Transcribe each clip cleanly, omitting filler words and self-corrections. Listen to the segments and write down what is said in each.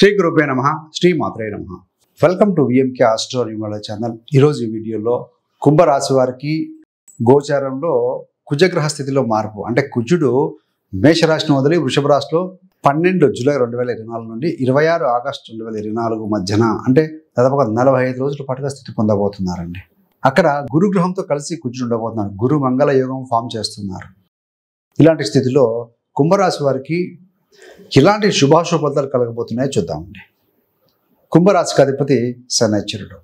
శ్రీ గురుభ్యో నమః శ్రీ మాత్రే నమః welcome to VMK astro numerology channel. ఈరోజు ఈ వీడియోలో కుంభరాశి వారికి గోచారంలో కుజగ్రహ స్థితిలో మార్పు, అంటే కుజుడు మేషరాశిని వదిలి వృషభ రాశిలో 12 జూలై 2024 నుండి 26 ఆగస్టు 2024 మధ్యన, అంటే దాదాపుగా 45 రోజుల పాటుగా స్థితి పొందబోతున్నారండి. అక్కడ గురుగ్రహంతో కలిసి కుజుడు ఉండబోతున్నారు. గురు మంగళ యోగం ఫామ్ చేస్తున్నారు. ఇలాంటి స్థితిలో కుంభరాశి వారికి ఇలాంటి శుభాశుభ ఫలితాలు కలగబోతున్నాయో చూద్దామండి. కుంభరాశికి అధిపతి శనైశ్వరుడు.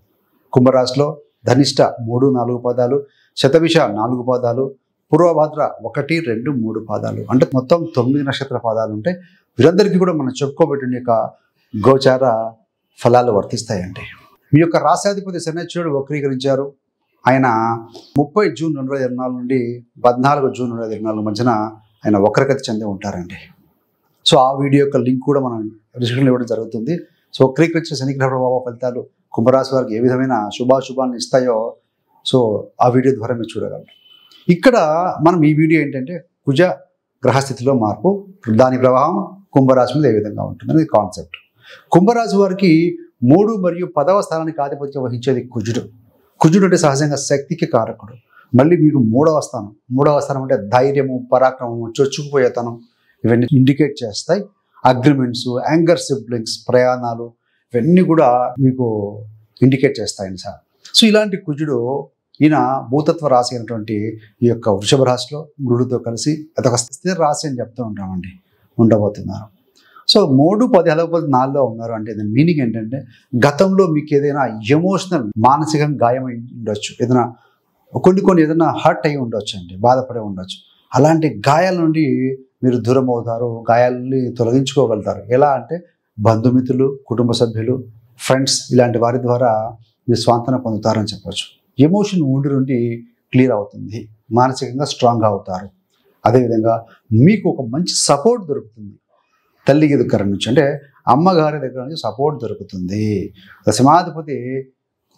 కుంభరాశిలో ధనిష్ట 3-4 పాదాలు, శతభిష 4 పాదాలు, పూర్వభద్ర 1, 2, 3 పాదాలు, అంటే మొత్తం 9 నక్షత్ర పాదాలు ఉంటాయి. వీరందరికీ కూడా మనం చెప్పుకోబెట్టిన యొక్క గోచార ఫలాలు వర్తిస్తాయండి. మీ యొక్క రాశాధిపతి శనైశ్వరుడు వక్రీకరించారు. ఆయన 30 జూన్ 2024 నుండి 14 జూన్ 2024 మధ్యన ఆయన వక్రగతి చెంది ఉంటారండి. సో ఆ వీడియో యొక్క లింక్ కూడా మనం డిస్క్రిప్షన్లో ఇవ్వడం జరుగుతుంది. సో వక్రీకరించిన శనిగ్రహ ప్రభావ ఫలితాలు కుంభరాశి వారికి ఏ విధమైన శుభాశుభాన్ని ఇస్తాయో సో ఆ వీడియో ద్వారా మీరు చూడగలరు. ఇక్కడ మనం ఈ వీడియో ఏంటంటే కుజ గ్రహస్థితిలో మార్పు, దాని ప్రభావం కుంభరాశి మీద ఏ విధంగా ఉంటుంది అనేది కాన్సెప్ట్. కుంభరాశి వారికి 3 మరియు 10వ స్థానానికి ఆధిపత్యం వహించేది కుజుడు. కుజుడు అంటే సహజంగా శక్తికి కారకుడు. మళ్ళీ మీకు 3వ స్థానం. 3వ స్థానం అంటే ధైర్యము, పరాక్రమము, చొచ్చుకుపోయేతనం ఇవన్నీ ఇండికేట్ చేస్తాయి. అగ్రిమెంట్స్, యాంగర్ సిబ్లింగ్స్, ప్రయాణాలు ఇవన్నీ కూడా మీకు ఇండికేట్ చేస్తాయండి సార్. సో ఇలాంటి కుజుడు ఈయన భూతత్వ రాశి అయినటువంటి ఈ యొక్క వృషభ రాశిలో గురుడితో కలిసి అదొక స్థిర రాశి అని చెప్తూ ఉంటామండి ఉండబోతున్నారు. సో 3, 10, 4లో ఉన్నారు అంటే దాని మీనింగ్ ఏంటంటే గతంలో మీకు ఏదైనా ఎమోషనల్ మానసికంగా గాయమై ఉండొచ్చు, ఏదైనా కొన్ని ఏదైనా హర్ట్ అయి ఉండొచ్చు అండి, బాధపడి ఉండొచ్చు. అలాంటి గాయాల నుండి మీరు దూరం అవుతారు, గాయాలని తొలగించుకోగలుగుతారు. ఎలా అంటే బంధుమిత్రులు, కుటుంబ సభ్యులు, ఫ్రెండ్స్ ఇలాంటి వారి ద్వారా మీరు స్వాంతన పొందుతారని చెప్పచ్చు. ఎమోషన్ ఊడి నుండి క్లియర్ అవుతుంది, మానసికంగా స్ట్రాంగ్ అవుతారు. అదేవిధంగా మీకు ఒక మంచి సపోర్ట్ దొరుకుతుంది తల్లి దగ్గర నుంచి, అంటే అమ్మగారి దగ్గర నుంచి సపోర్ట్ దొరుకుతుంది. దశమాధిపతి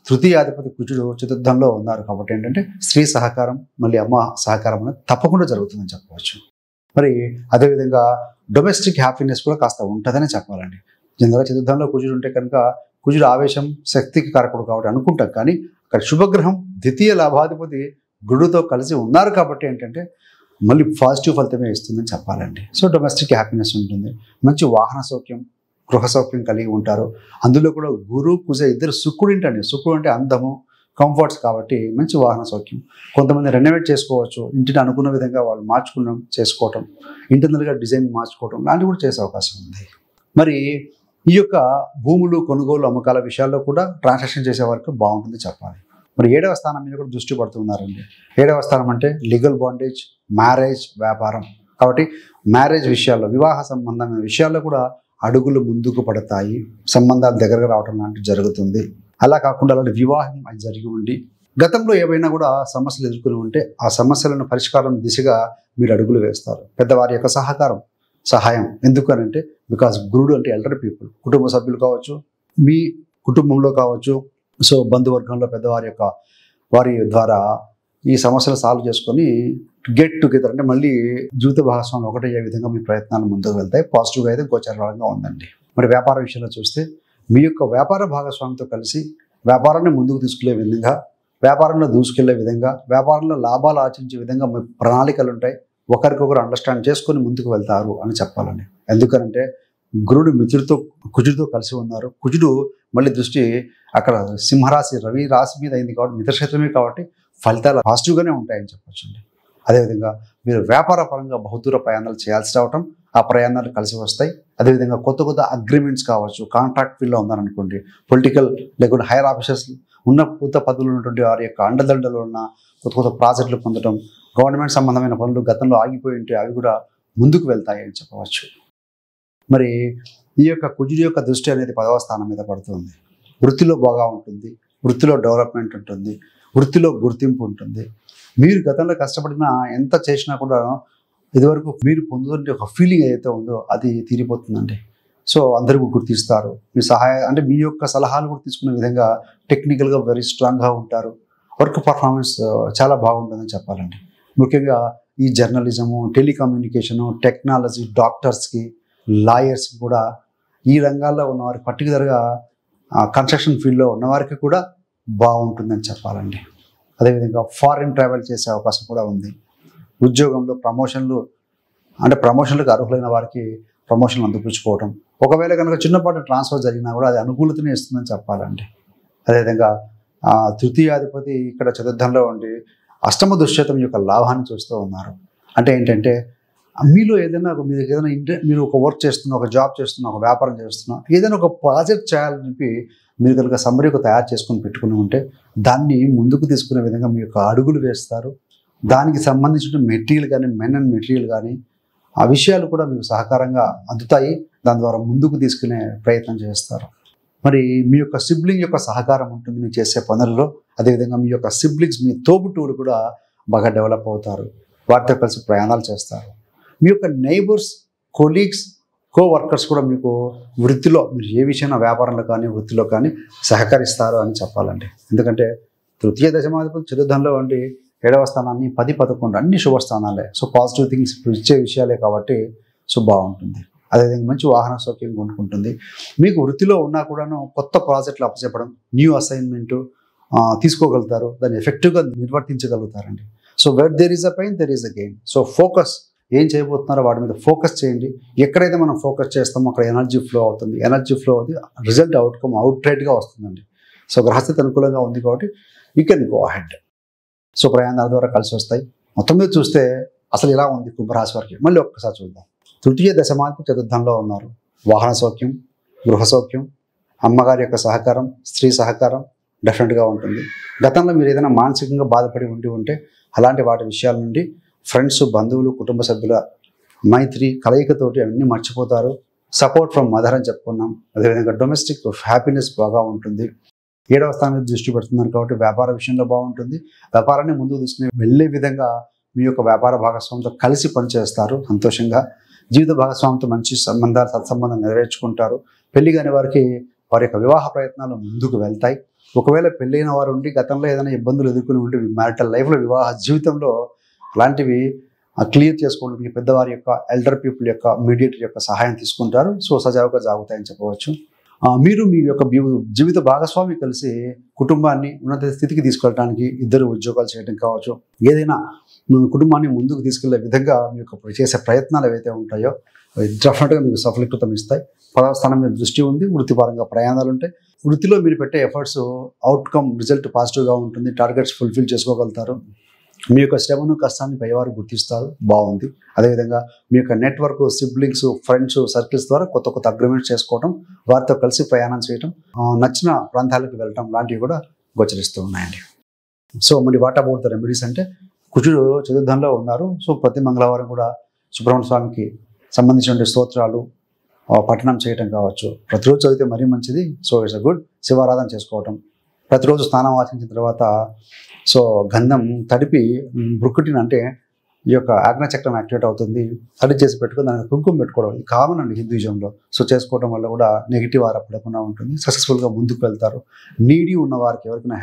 తృతీయాధిపతి కుజుడు చతుర్థంలో ఉన్నారు కాబట్టి ఏంటంటే స్త్రీ సహకారం, మళ్ళీ అమ్మ సహకారం అనేది తప్పకుండా జరుగుతుందని చెప్పవచ్చు. మరి అదేవిధంగా డొమెస్టిక్ హ్యాపీనెస్ కూడా కాస్త ఉంటుందని చెప్పాలండి. జనరల్గా చతుర్థంలో కుజుడు ఉంటే కనుక కుజుడు ఆవేశం, శక్తికి కారకుడు కాబట్టి అనుకుంటాం. కానీ అక్కడ శుభగ్రహం ద్వితీయ లాభాధిపతి గురుడితో కలిసి ఉన్నారు కాబట్టి ఏంటంటే మళ్ళీ పాజిటివ్ ఫలితమే ఇస్తుందని చెప్పాలండి. సో డొమెస్టిక్ హ్యాపీనెస్ ఉంటుంది, మంచి వాహన సౌఖ్యం, గృహ సౌఖ్యం కలిగి ఉంటారు. అందులో కూడా గురు కుజ ఇద్దరు శుక్రుడు ఏంటండి, శుక్రుడు అంటే అందము, కంఫర్ట్స్ కాబట్టి మంచి వాహన సౌఖ్యం. కొంతమంది రెనోవేట్ చేసుకోవచ్చు, ఇంటిని అనుకున్న విధంగా వాళ్ళు చేసుకోవటం, ఇంటర్నల్గా డిజైన్ మార్చుకోవటం లాంటివి కూడా చేసే అవకాశం ఉంది. మరి ఈ యొక్క భూములు కొనుగోలు అమ్మకాల విషయాల్లో కూడా ట్రాన్సాక్షన్ చేసే వరకు బాగుంటుంది చెప్పాలి. మరి 7వ స్థానం మీద కూడా దృష్టి పడుతున్నారండి. 7వ స్థానం అంటే లీగల్ బాండేజ్, మ్యారేజ్, వ్యాపారం కాబట్టి మ్యారేజ్ విషయాల్లో, వివాహ సంబంధమైన విషయాల్లో కూడా అడుగులు ముందుకు పడతాయి, సంబంధాలు దగ్గరగా రావడం లాంటివి జరుగుతుంది. అలా కాకుండా అలాంటి వివాహం అది జరిగి ఉండి గతంలో ఏవైనా కూడా సమస్యలు ఎదుర్కొని ఉంటే ఆ సమస్యలను పరిష్కారం దిశగా మీరు అడుగులు వేస్తారు. పెద్దవారి యొక్క సహాయం ఎందుకనంటే బికాస్ గురుడు అంటే ఎల్డర్ పీపుల్, కుటుంబ సభ్యులు కావచ్చు, మీ కుటుంబంలో కావచ్చు, సో బంధువర్గంలో వారి ద్వారా ఈ సమస్యలు సాల్వ్ చేసుకొని గెట్ టుగెదర్ అంటే మళ్ళీ జీవిత భాగస్వాములు ఒకటయ్యే విధంగా మీ ప్రయత్నాలు ముందుకు వెళ్తాయి. పాజిటివ్గా అయితే గోచరంగా ఉందండి. మరి వ్యాపార విషయంలో చూస్తే మీ యొక్క వ్యాపార భాగస్వామితో కలిసి వ్యాపారాన్ని ముందుకు తీసుకెళ్లే విధంగా, వ్యాపారంలో దూసుకెళ్లే విధంగా, వ్యాపారంలో లాభాలు ఆర్జించే విధంగా మీ ప్రణాళికలు ఉంటాయి. ఒకరికొకరు అండర్స్టాండ్ చేసుకొని ముందుకు వెళ్తారు అని చెప్పాలండి. ఎందుకంటే గురుడు కుజుడితో కలిసి ఉన్నారు. కుజుడు మళ్ళీ దృష్టి అక్కడ సింహరాశి రవి రాశి మీద అయింది కాబట్టి మిత్రక్షేత్రమే కాబట్టి ఫలితాలు పాజిటివ్గానే ఉంటాయని చెప్పొచ్చండి. అదేవిధంగా మీరు వ్యాపార పరంగా బహుదూర ప్రయాణాలు చేయాల్సి రావటం, ఆ ప్రయాణాలు కలిసి వస్తాయి. అదేవిధంగా కొత్త అగ్రిమెంట్స్ కావచ్చు, కాంట్రాక్ట్ ఫీల్డ్లో ఉన్నారనుకోండి, పొలిటికల్ లేకుంటే హైయర్ ఆఫీసర్స్ ఉన్నత పదవులు ఉన్నటువంటి వారి యొక్క అండదండలు ఉన్న కొత్త ప్రాజెక్టులు పొందడం, గవర్నమెంట్ సంబంధమైన పనులు గతంలో ఆగిపోయి ఉంటే అవి కూడా ముందుకు వెళ్తాయి అని చెప్పవచ్చు. మరి ఈ యొక్క కుజుడి యొక్క దృష్టి అనేది 10వ స్థానం మీద పడుతుంది. వృత్తిలో బాగా ఉంటుంది, వృత్తిలో డెవలప్మెంట్ ఉంటుంది, వృత్తిలో గుర్తింపు ఉంటుంది. మీరు గతంలో కష్టపడినా ఎంత చేసినా కూడా ఇదివరకు మీరు పొందుతుంటే ఒక ఫీలింగ్ ఏదైతే ఉందో అది తీరిపోతుందండి. సో అందరూ గుర్తిస్తారు. మీ యొక్క సలహాలు కూడా తీసుకునే విధంగా టెక్నికల్గా వెరీ స్ట్రాంగ్గా ఉంటారు. వర్క్ పర్ఫార్మెన్స్ చాలా బాగుంటుందని చెప్పాలండి. ముఖ్యంగా ఈ జర్నలిజము, టెలికమ్యూనికేషను, టెక్నాలజీ, డాక్టర్స్కి, లాయర్స్కి కూడా ఈ రంగాల్లో ఉన్నవారికి పర్టికులర్గా కన్స్ట్రక్షన్ ఫీల్డ్లో ఉన్నవారికి కూడా బాగుంటుందని చెప్పాలండి. అదేవిధంగా ఫారిన్ ట్రావెల్ చేసే అవకాశం కూడా ఉంది. ఉద్యోగంలో ప్రమోషన్లకు అర్హులైన వారికి ప్రమోషన్లు అందిపుచ్చుకోవడం, ఒకవేళ కనుక చిన్నపాటి ట్రాన్స్ఫర్ జరిగినా కూడా అది అనుకూలతనే ఇస్తుందని చెప్పాలండి. అదేవిధంగా తృతీయాధిపతి ఇక్కడ చతుర్థంలో ఉండి అష్టమ దుశ్చతం యొక్క లాభాన్ని చూస్తూ ఉన్నారు. అంటే ఏంటంటే మీలో ఏదైనా మీరు ఒక వర్క్ చేస్తున్నా, ఒక జాబ్ చేస్తున్నా, ఒక వ్యాపారం చేస్తున్నా, ఏదైనా ఒక ప్రాజెక్ట్ చేయాలని చెప్పి మీరు కనుక సమ్మరీగా తయారు చేసుకొని పెట్టుకుని ఉంటే దాన్ని ముందుకు తీసుకునే విధంగా మీ యొక్క అడుగులు వేస్తారు. దానికి సంబంధించిన మెటీరియల్ కానీ, మెన్ అండ్ మెటీరియల్ కానీ ఆ విషయాలు కూడా మీకు సహకారంగా అందుతాయి. దాని ద్వారా ముందుకు తీసుకునే ప్రయత్నం చేస్తారు. మరి మీ యొక్క సిబ్లింగ్ యొక్క సహకారం ఉంటుంది మీరు చేసే పనుల్లో. అదేవిధంగా మీ యొక్క సిబ్లింగ్స్, మీ తోబుట్టువులు కూడా బాగా డెవలప్ అవుతారు. వారితో కలిసి ప్రయాణాలు చేస్తారు. మీ యొక్క నైబర్స్, కొలీగ్స్, కోవర్కర్స్ కూడా మీకు వృత్తిలో మీరు ఏ విషయంలో వ్యాపారంలో కానీ వృత్తిలో కానీ సహకరిస్తారు అని చెప్పాలండి. ఎందుకంటే తృతీయ దశమాధిపతి చతుర్థంలో ఉండి 7వ స్థానాన్ని 10, 11 అన్ని శుభస్థానాలే. సో పాజిటివ్ థింగ్స్ ఇచ్చే విషయాలే కాబట్టి సో బాగుంటుంది. అదేవిధంగా మంచి వాహన సౌఖ్యం కొనుక్కుంటుంది. మీకు వృత్తిలో ఉన్నా కూడాను కొత్త ప్రాజెక్టులు అప్పచెప్పడం, న్యూ అసైన్మెంటు తీసుకోగలుగుతారు. దాన్ని ఎఫెక్టివ్గా నిర్వర్తించగలుగుతారండి. So where there is a pain there is a gain. So focus ఏం చేయబోతున్నారో వాటి మీద ఫోకస్ చేయండి. ఎక్కడైతే మనం ఫోకస్ చేస్తామో అక్కడ ఎనర్జీ ఫ్లో అవుతుంది. ఎనర్జీ ఫ్లో అవుతుంది, రిజల్ట్ అవుట్రైట్గా వస్తుందండి. సో గ్రహస్థితి అనుకూలంగా ఉంది కాబట్టి you can go ahead. So ప్రయాణాల ద్వారా కలిసి వస్తాయి. మొత్తం మీద చూస్తే అసలు ఇలా ఉంది కుంభరాశి వారికి. మళ్ళీ ఒక్కసారి చూద్దాం. తృతీయ దశమాధిపతి చతుర్థంలో ఉన్నారు. వాహన సౌఖ్యం, గృహ సౌఖ్యం, అమ్మగారి యొక్క సహకారం, స్త్రీ సహకారం డెఫినెట్గా ఉంటుంది. గతంలో మీరు ఏదైనా మానసికంగా బాధపడి ఉంటే అలాంటి వాటి విషయాల నుండి ఫ్రెండ్స్, బంధువులు, కుటుంబ సభ్యుల మైత్రి కలయికతోటి అన్నీ మర్చిపోతారు. సపోర్ట్ ఫ్రమ్ మదర్ అని చెప్పుకున్నాం. అదేవిధంగా డొమెస్టిక్ హ్యాపీనెస్ బాగా ఉంటుంది. 7వ స్థానం మీద దృష్టి పెడుతున్నారు కాబట్టి వ్యాపార విషయంలో బాగుంటుంది. వ్యాపారాన్ని ముందుకు తీసుకుని వెళ్ళే విధంగా మీ యొక్క వ్యాపార భాగస్వామితో కలిసి పనిచేస్తారు. సంతోషంగా జీవిత భాగస్వామితో మంచి సత్సంబంధం నెరవేర్చుకుంటారు. పెళ్లి కాని వారికి వారి యొక్క వివాహ ప్రయత్నాలు ముందుకు వెళ్తాయి. ఒకవేళ పెళ్ళైన వారు ఉండి గతంలో ఏదైనా ఇబ్బందులు ఎదుర్కొని ఉంటే మ్యారిటల్ లైఫ్లో, వివాహ జీవితంలో అలాంటివి క్లియర్ చేసుకోవడానికి పెద్దవారి యొక్క, ఎల్డర్ పీపుల్ యొక్క, మీడియేటర్ యొక్క సహాయం తీసుకుంటారు. సో సజావుగా జాగుతాయని చెప్పవచ్చు. మీరు మీ యొక్క జీవిత భాగస్వామి కలిసి కుటుంబాన్ని ఉన్నత స్థితికి తీసుకెళ్ళడానికి ఇద్దరు ఉద్యోగాలు చేయడం కావచ్చు, ఏదైనా కుటుంబాన్ని ముందుకు తీసుకెళ్లే విధంగా మీ యొక్క చేసే ప్రయత్నాలు ఏవైతే ఉంటాయో డెఫినెట్గా మీకు సఫలీకృతం ఇస్తాయి. 10వ స్థానం మీద దృష్టి ఉంది. వృత్తిపరంగా ప్రయాణాలు ఉంటాయి. వృత్తిలో మీరు పెట్టే ఎఫర్ట్స్ అవుట్కమ్ రిజల్ట్ పాజిటివ్గా ఉంటుంది. టార్గెట్స్ ఫుల్ఫిల్ చేసుకోగలుగుతారు. మీ యొక్క శ్రమను, కష్టాన్ని పైవారు గుర్తిస్తారు. బాగుంది. అదేవిధంగా మీ యొక్క నెట్వర్క్, సిబ్లింగ్స్, ఫ్రెండ్స్ సర్కిల్స్ ద్వారా కొత్త కొత్త అగ్రిమెంట్స్ చేసుకోవడం, వారితో కలిసి ప్రయాణం చేయడం, నచ్చిన ప్రాంతాలకు వెళ్ళటం లాంటివి కూడా గోచరిస్తూ ఉన్నాయండి. సో మరి వాట్ అబౌట్ ద రెమెడీస్ అంటే కుజుడు చతుర్థంలో ఉన్నారు. సో ప్రతి మంగళవారం కూడా సుబ్రహ్మణ్య స్వామికి సంబంధించిన స్తోత్రాలు పఠనం చేయటం కావచ్చు. ప్రతిరోజు చదివితే మరీ మంచిది. So it's a good. శివారాధన చేసుకోవటం, ప్రతిరోజు స్నానం ఆచరించిన తర్వాత సో గంధం తడిపి బ్రుక్కుటిని, అంటే ఈ యొక్క ఆజ్ఞాచక్రం యాక్టివేట్ అవుతుంది, తడి చేసి పెట్టుకుని దానికి కుంకుమ పెట్టుకోవడం ఇది కామన్ అండి హిందూయిజంలో. సో చేసుకోవడం వల్ల కూడా నెగిటివ్ ఆరా పడకుండా ఉంటుంది. సక్సెస్ఫుల్గా ముందుకు వెళ్తారు. నీడీ ఉన్న వారికి, ఎవరికైనా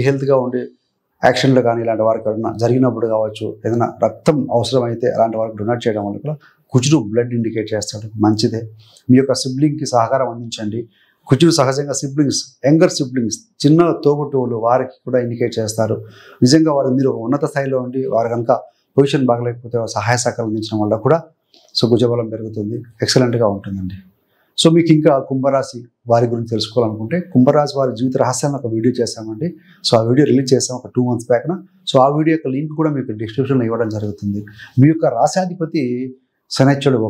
హెల్త్గా ఉండి యాక్షన్లు కానీ ఇలాంటి వారికి ఎవరైనా జరిగినప్పుడు కావచ్చు, ఏదైనా రక్తం అవసరమైతే అలాంటి వారికి డొనేట్ చేయడం వల్ల కూడా కుజుడు బ్లడ్ ఇండికేట్ చేస్తాడు. మంచిదే. మీ యొక్క సిబ్లింగ్కి సహకారం అందించండి. కుజుడు సహజంగా యంగర్ సిబ్లింగ్స్, చిన్న తోబుట్టువులు వారికి కూడా ఇండికేట్ చేస్తారు. నిజంగా వారు మీరు ఉన్నత స్థాయిలో ఉండి వారు కనుక పొజిషన్ బాగలేకపోతే సహాయ సహకారం అందించడం వల్ల కూడా సో కుజబలం పెరుగుతుంది. ఎక్సలెంట్గా ఉంటుందండి. సో మీకు ఇంకా కుంభరాశి వారి గురించి తెలుసుకోవాలనుకుంటే కుంభరాశి వారి జీవిత రహస్యాన్ని ఒక వీడియో చేశామండి. సో ఆ వీడియో రిలీజ్ చేసాం ఒక 2 months బ్యాక్న. సో ఆ వీడియో యొక్క లింక్ కూడా మీకు డిస్క్రిప్షన్లో ఇవ్వడం జరుగుతుంది. మీ యొక్క రాశాధిపతి శనైశ్వరుడు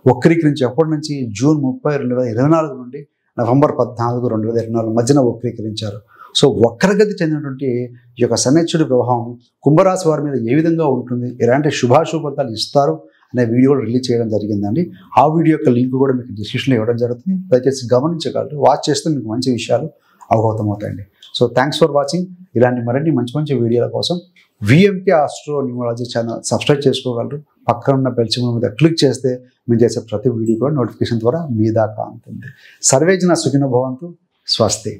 వక్రీకరించి ఎప్పటి నుంచి జూన్ 30, 2024 నుండి నవంబర్ 14, 2024 మధ్యన వక్రీకరించారు. సో వక్రగతి చెందినటువంటి ఈ యొక్క శనైశ్వరుడి ప్రభావం కుంభరాశి వారి మీద ఏ విధంగా ఉంటుంది, ఎలాంటి శుభాశుభాలు ఇస్తారు అనే వీడియో కూడా రిలీజ్ చేయడం జరిగిందండి. ఆ వీడియో యొక్క లింక్ కూడా మీకు డిస్క్రిప్షన్లో ఇవ్వడం జరుగుతుంది. దయచేసి గమనించగలరు. వాచ్ చేస్తే మీకు మంచి విషయాలు అవగతం అవుతాయండి. So thanks for watching. ఇలాంటి మరిన్ని మంచి వీడియోల కోసం VMK astro numerology channel subscribe చేసుకోగలరు. పక్కన ఉన్న బెల్ సింబల్ మీద క్లిక్ చేస్తే మేము చేసే ప్రతి వీడియో కూడా నోటిఫికేషన్ ద్వారా మీ దాకా ఉంటుంది. సర్వేజన సుఖినో భవంతు. స్వస్తి.